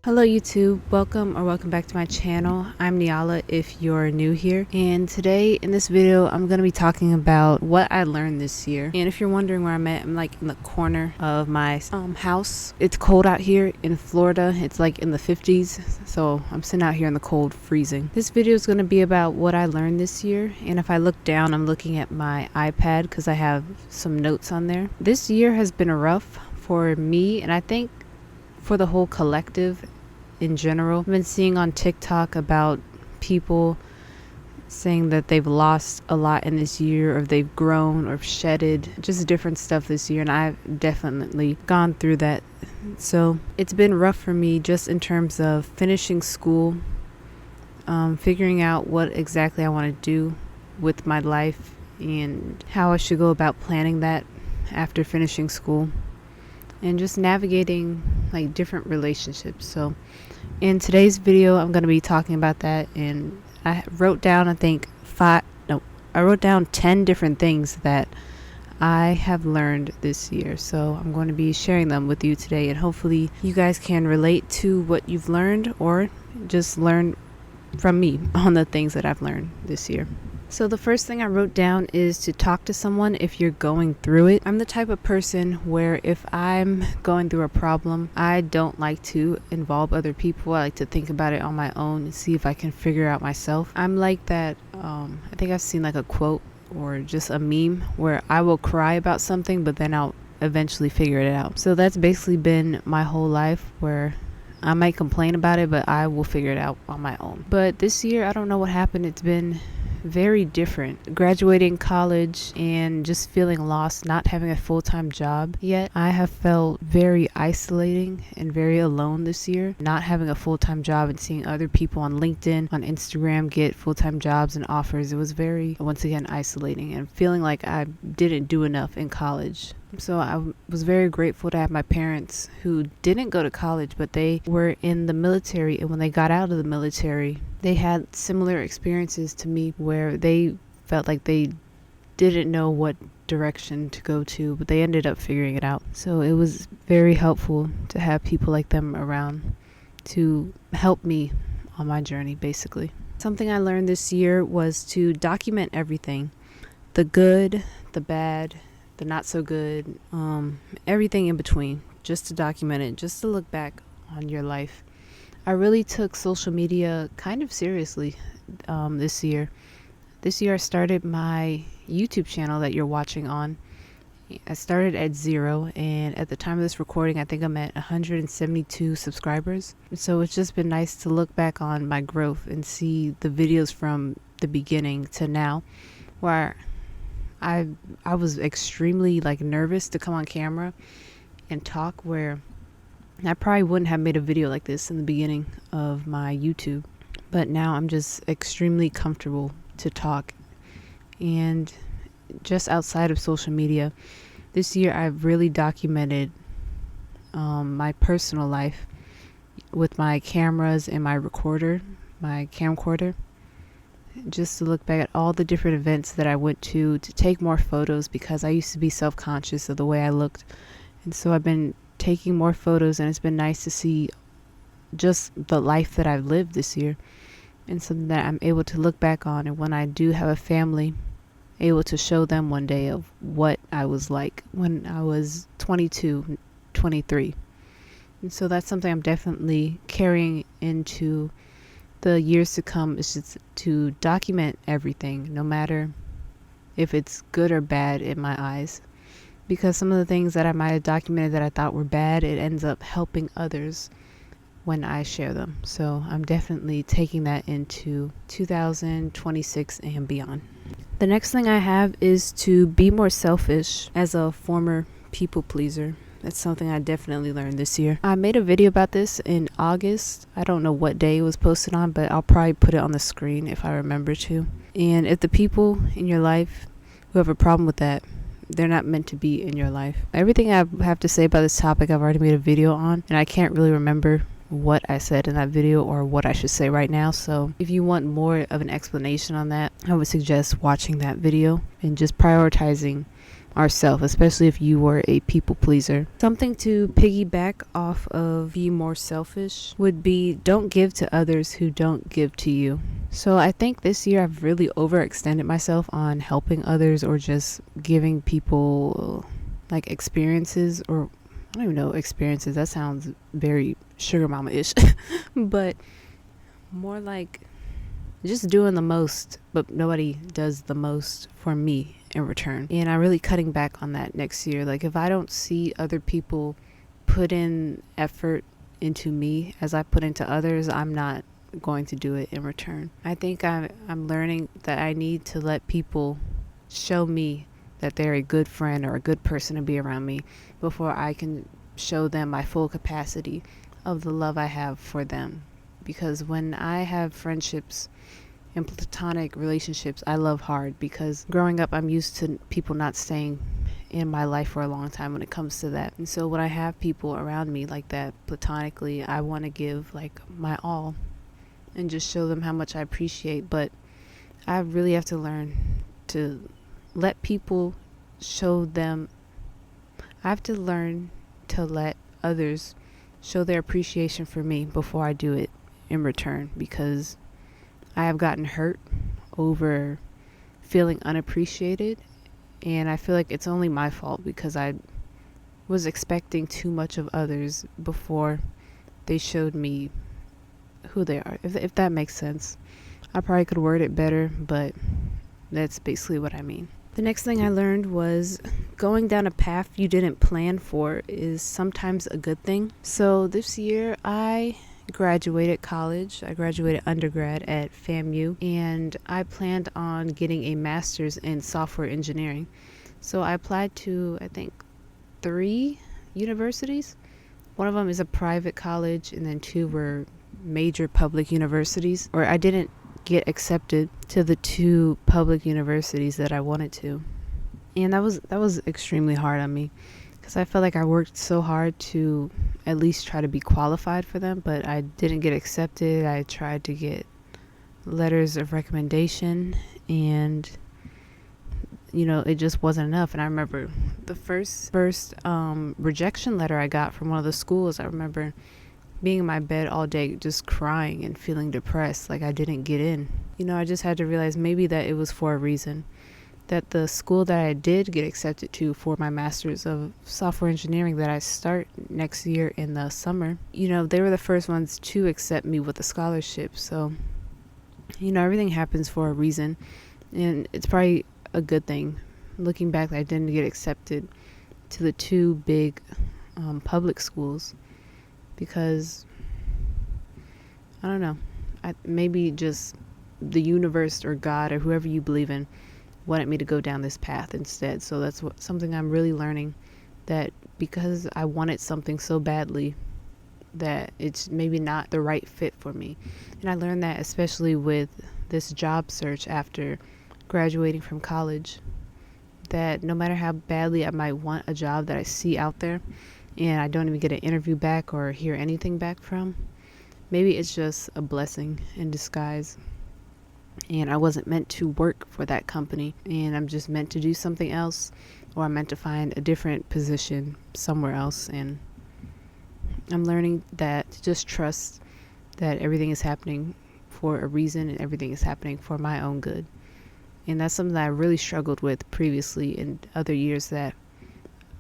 Hello YouTube, welcome back to my channel. I'm Neallahd if you're new here, and today in this video I'm going to be talking about what I learned this year. And if you're wondering where I'm at, I'm like in the corner of my house. It's cold out here in Florida. It's like in the 50s, so I'm sitting out here in the cold, freezing. This video is going to be about what I learned this year, and if I look down, I'm looking at my iPad because I have some notes on there. This year has been rough for me, and I think for the whole collective in general. I've been seeing on TikTok about people saying that they've lost a lot in this year, or they've grown or shedded, just different stuff this year, and I've definitely gone through that. So it's been rough for me just in terms of finishing school, figuring out what exactly I want to do with my life and how I should go about planning that after finishing school, and just navigating like different relationships. So in today's video I'm going to be talking about that, and I wrote down I wrote down 10 different things that I have learned this year. So I'm going to be sharing them with you today, and hopefully you guys can relate to what you've learned or just learn from me on the things that I've learned this year. So the first thing I wrote down is to talk to someone if you're going through it. I'm the type of person where if I'm going through a problem, I don't like to involve other people. I like to think about it on my own and see if I can figure out myself. I'm like that. I think I've seen like a quote or just a meme where I will cry about something, but then I'll eventually figure it out. So that's basically been my whole life, where I might complain about it, but I will figure it out on my own. But this year, I don't know what happened. It's been very different. Graduating college and just feeling lost, not having a full-time job yet. I have felt very isolating and very alone this year, not having a full-time job and seeing other people on LinkedIn, on Instagram get full-time jobs and offers. It was very, once again, isolating, and feeling like I didn't do enough in college. So I was very grateful to have my parents who didn't go to college, but they were in the military, and when they got out of the military, they had similar experiences to me where they felt like they didn't know what direction to go to, but they ended up figuring it out. So it was very helpful to have people like them around to help me on my journey, basically. Something I learned this year was to document everything, the good, the bad, the not so good, everything in between, just to document it, just to look back on your life. I really took social media kind of seriously this year. This year I started my YouTube channel that you're watching on. I started at 0, and at the time of this recording I think I'm at 172 subscribers. So it's just been nice to look back on my growth and see the videos from the beginning to now, where I was extremely nervous to come on camera and talk, where I probably wouldn't have made a video like this in the beginning of my YouTube, but now I'm just extremely comfortable to talk. And just outside of social media, this year I've really documented my personal life with my cameras and my recorder, my camcorder, just to look back at all the different events that I went to take more photos, because I used to be self-conscious of the way I looked. And so I've been taking more photos, and it's been nice to see just the life that I've lived this year, and something that I'm able to look back on, and when I do have a family, able to show them one day of what I was like when I was 22, 23. And so that's something I'm definitely carrying into the years to come, is just to document everything, no matter if it's good or bad in my eyes. Because some of the things that I might have documented that I thought were bad, it ends up helping others when I share them. So I'm definitely taking that into 2026 and beyond. The next thing I have is to be more selfish. As a former people pleaser, that's something I definitely learned this year. I made a video about this in August. I don't know what day it was posted on, but I'll probably put it on the screen if I remember to. And if the people in your life who have a problem with that, they're not meant to be in your life. Everything I have to say about this topic, I've already made a video on, and I can't really remember what I said in that video or what I should say right now. So if you want more of an explanation on that, I would suggest watching that video and just prioritizing ourselves, especially if you were a people pleaser. Something to piggyback off of be more selfish would be don't give to others who don't give to you. So I think this year I've really overextended myself on helping others or just giving people like experiences, or I don't even know, experiences. That sounds very sugar mama-ish. But more like just doing the most, but nobody does the most for me in return. And I'm really cutting back on that next year. Like if I don't see other people put in effort into me as I put into others, I'm not going to do it in return. I think I'm learning that I need to let people show me that they're a good friend or a good person to be around me before I can show them my full capacity of the love I have for them. Because when I have friendships and platonic relationships, I love hard, because growing up I'm used to people not staying in my life for a long time when it comes to that. And so when I have people around me like that platonically, I want to give like my all and just show them how much I appreciate. But I really have to learn to let people show them. I have to learn to let others show their appreciation for me before I do it in return, because I have gotten hurt over feeling unappreciated, and I feel like it's only my fault because I was expecting too much of others before they showed me who they are, if that makes sense. I probably could word it better, but that's basically what I mean. The next thing I learned was going down a path you didn't plan for is sometimes a good thing. So this year I graduated college. I graduated undergrad at FAMU, and I planned on getting a master's in software engineering. So I applied to, I think, 3 universities. One of them is a private college, and then 2 were major public universities. Or I didn't get accepted to the 2 public universities that I wanted to. And that was extremely hard on me, because I felt like I worked so hard to at least try to be qualified for them, but I didn't get accepted. I tried to get letters of recommendation, and it just wasn't enough. And I remember the first rejection letter I got from one of the schools. I remember being in my bed all day just crying and feeling depressed, like I didn't get in. I just had to realize maybe that it was for a reason, that the school that I did get accepted to for my master's of software engineering that I start next year in the summer, they were the first ones to accept me with a scholarship. So everything happens for a reason, and it's probably a good thing looking back that I didn't get accepted to the 2 big public schools, because I don't know, maybe just the universe or God or whoever you believe in wanted me to go down this path instead. So that's something I'm really learning, that because I wanted something so badly, that it's maybe not the right fit for me. And I learned that especially with this job search after graduating from college, that no matter how badly I might want a job that I see out there and I don't even get an interview back or hear anything back from, maybe it's just a blessing in disguise, and I wasn't meant to work for that company, and I'm just meant to do something else, or I'm meant to find a different position somewhere else. And I'm learning that to just trust that everything is happening for a reason and everything is happening for my own good. And that's something that I really struggled with previously in other years, that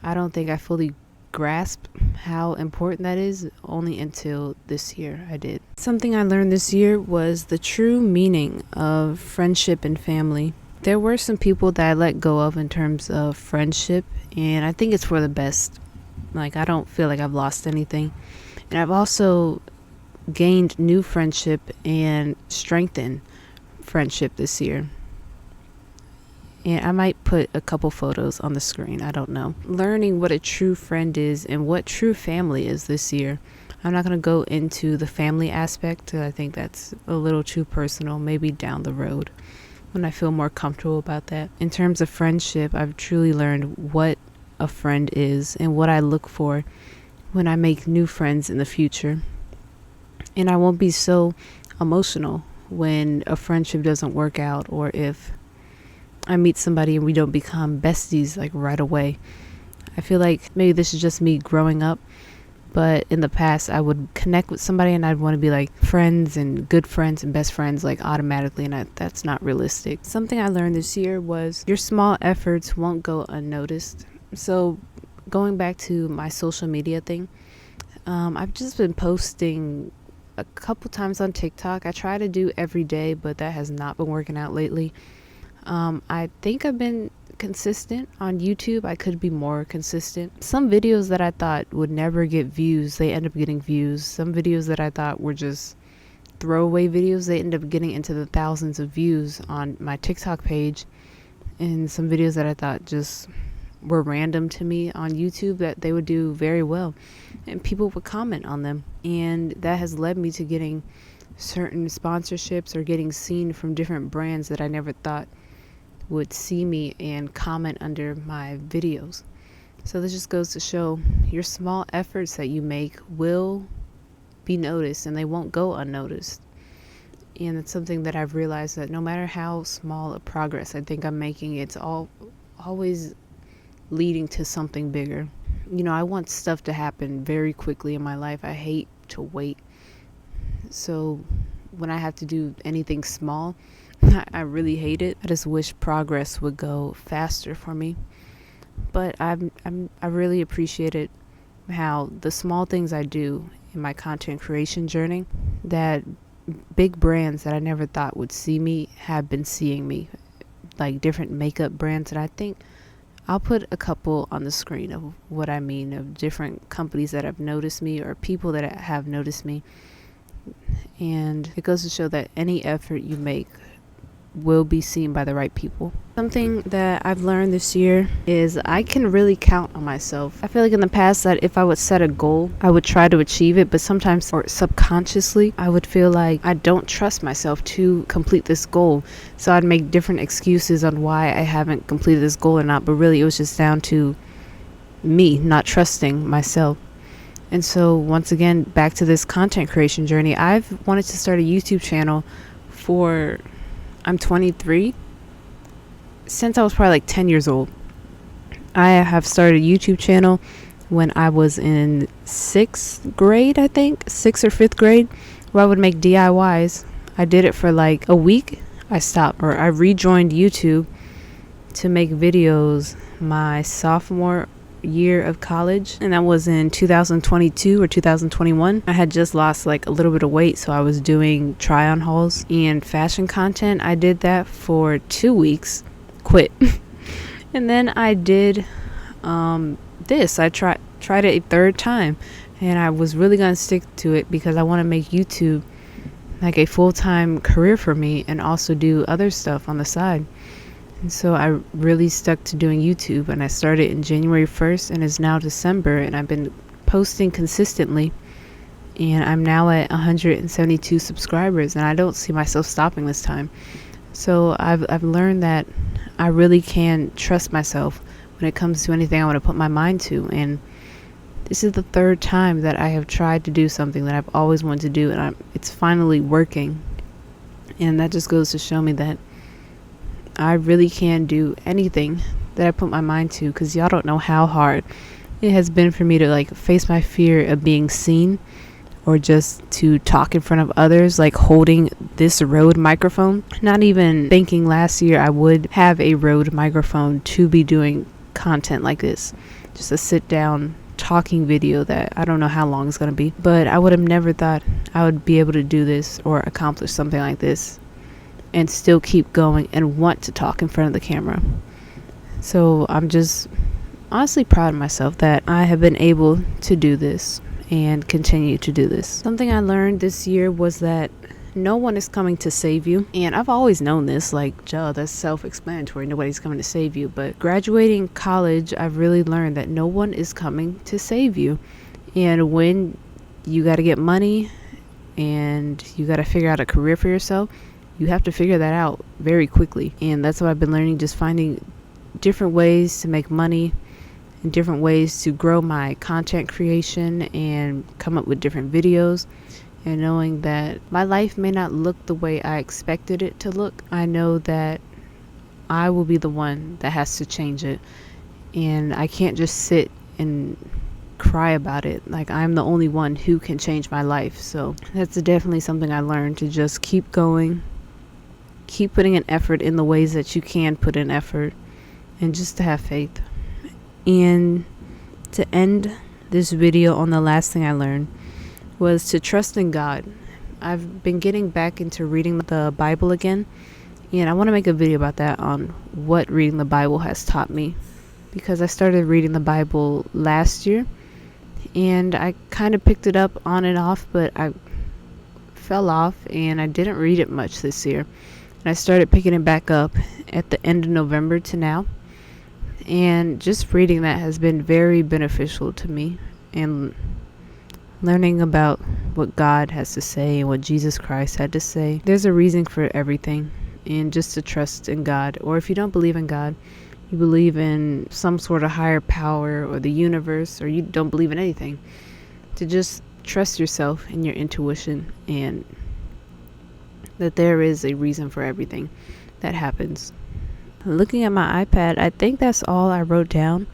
I don't think I fully grasp how important that is only until this year I did. Something I learned this year was the true meaning of friendship and family. There were some people that I let go of in terms of friendship, and I think it's for the best. Like, I don't feel like I've lost anything. And I've also gained new friendship and strengthened friendship this year. And I might put a couple photos on the screen, I don't know. Learning what a true friend is and what true family is this year. I'm not going to go into the family aspect. I think that's a little too personal, maybe down the road when I feel more comfortable about that. In terms of friendship, I've truly learned what a friend is and what I look for when I make new friends in the future. And I won't be so emotional when a friendship doesn't work out, or if I meet somebody and we don't become besties like right away. I feel like maybe this is just me growing up, but in the past I would connect with somebody and I'd want to be like friends and good friends and best friends like automatically, and that's not realistic. Something I learned this year was your small efforts won't go unnoticed. So going back to my social media thing, I've just been posting a couple times on TikTok. I try to do every day, but that has not been working out lately. I think I've been consistent on YouTube. I could be more consistent. Some videos that I thought would never get views, they end up getting views. Some videos that I thought were just throwaway videos, they end up getting into the thousands of views on my TikTok page. And some videos that I thought just were random to me on YouTube, that they would do very well and people would comment on them, and that has led me to getting certain sponsorships or getting seen from different brands that I never thought would see me and comment under my videos. So this just goes to show your small efforts that you make will be noticed and they won't go unnoticed. And it's something that I've realized, that no matter how small a progress I think I'm making, it's always leading to something bigger. You know, I want stuff to happen very quickly in my life. I hate to wait. So when I have to do anything small, I really hate it. I just wish progress would go faster for me. But I really appreciated how the small things I do in my content creation journey, that big brands that I never thought would see me have been seeing me, like different makeup brands. And I think I'll put a couple on the screen of what I mean, of different companies that have noticed me or people that have noticed me. And it goes to show that any effort you make will be seen by the right people. Something that I've learned this year is I can really count on myself. I feel like in the past that if I would set a goal, I would try to achieve it, but sometimes, or subconsciously, I would feel like I don't trust myself to complete this goal. So I'd make different excuses on why I haven't completed this goal or not, but really it was just down to me not trusting myself. And so once again, back to this content creation journey, I've wanted to start a YouTube channel for, I'm 23, since I was probably like 10 years old. I have started a YouTube channel when I was in 6th grade, I think, 6th or 5th grade, where I would make DIYs. I did it for like a week. I stopped, or I rejoined YouTube to make videos my sophomore year of college, and that was in 2022 or 2021. I had just lost like a little bit of weight, so I was doing try on hauls and fashion content. I did that for 2 weeks, quit. And then I did this. I tried it a third time, and I was really gonna stick to it because I want to make YouTube like a full-time career for me and also do other stuff on the side. And so I really stuck to doing YouTube, and I started in January 1st, and it's now December, and I've been posting consistently, and I'm now at 172 subscribers, and I don't see myself stopping this time. So I've learned that I really can trust myself when it comes to anything I want to put my mind to, and this is the third time that I have tried to do something that I've always wanted to do, and it's finally working. And that just goes to show me that I really can do anything that I put my mind to, because y'all don't know how hard it has been for me to like face my fear of being seen, or just to talk in front of others, like holding this Rode microphone. Not even thinking last year I would have a Rode microphone to be doing content like this, just a sit down talking video that I don't know how long it's going to be, but I would have never thought I would be able to do this or accomplish something like this and still keep going and want to talk in front of the camera. So I'm just honestly proud of myself that I have been able to do this and continue to do this. Something I learned this year was that no one is coming to save you. And I've always known this, like, Joe, that's self-explanatory. Nobody's coming to save you. But graduating college, I've really learned that no one is coming to save you. And when you got to get money and you got to figure out a career for yourself, you have to figure that out very quickly. And that's what I've been learning, just finding different ways to make money and different ways to grow my content creation and come up with different videos. And knowing that my life may not look the way I expected it to look, I know that I will be the one that has to change it. And I can't just sit and cry about it. Like, I'm the only one who can change my life. So that's definitely something I learned, to just keep going, keep putting an effort in the ways that you can put in effort, and just to have faith. And to end this video on the last thing I learned was to trust in God. I've been getting back into reading the Bible again, and I want to make a video about that, on what reading the Bible has taught me, because I started reading the Bible last year and I kind of picked it up on and off, but I fell off and I didn't read it much this year. And I started picking it back up at the end of November to now, and just reading that has been very beneficial to me, and learning about what God has to say and what Jesus Christ had to say. There's a reason for everything, and just to trust in God. Or if you don't believe in God, you believe in some sort of higher power or the universe, or you don't believe in anything, to just trust yourself and your intuition, and that there is a reason for everything that happens. Looking at my iPad, I think that's all I wrote down.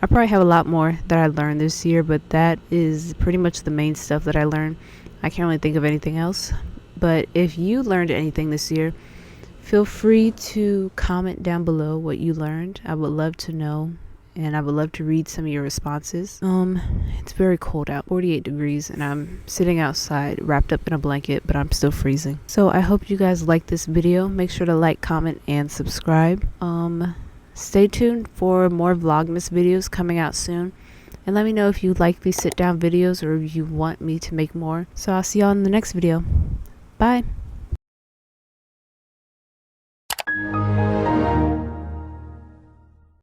I probably have a lot more that I learned this year, but that is pretty much the main stuff that I learned. I can't really think of anything else. But if you learned anything this year, feel free to comment down below what you learned. I would love to know, and I would love to read some of your responses. It's very cold out, 48 degrees, and I'm sitting outside wrapped up in a blanket, but I'm still freezing. So I hope you guys like this video. Make sure to like, comment, and subscribe. Stay tuned for more Vlogmas videos coming out soon. And let me know if you like these sit down videos, or if you want me to make more. So I'll see y'all in the next video. Bye.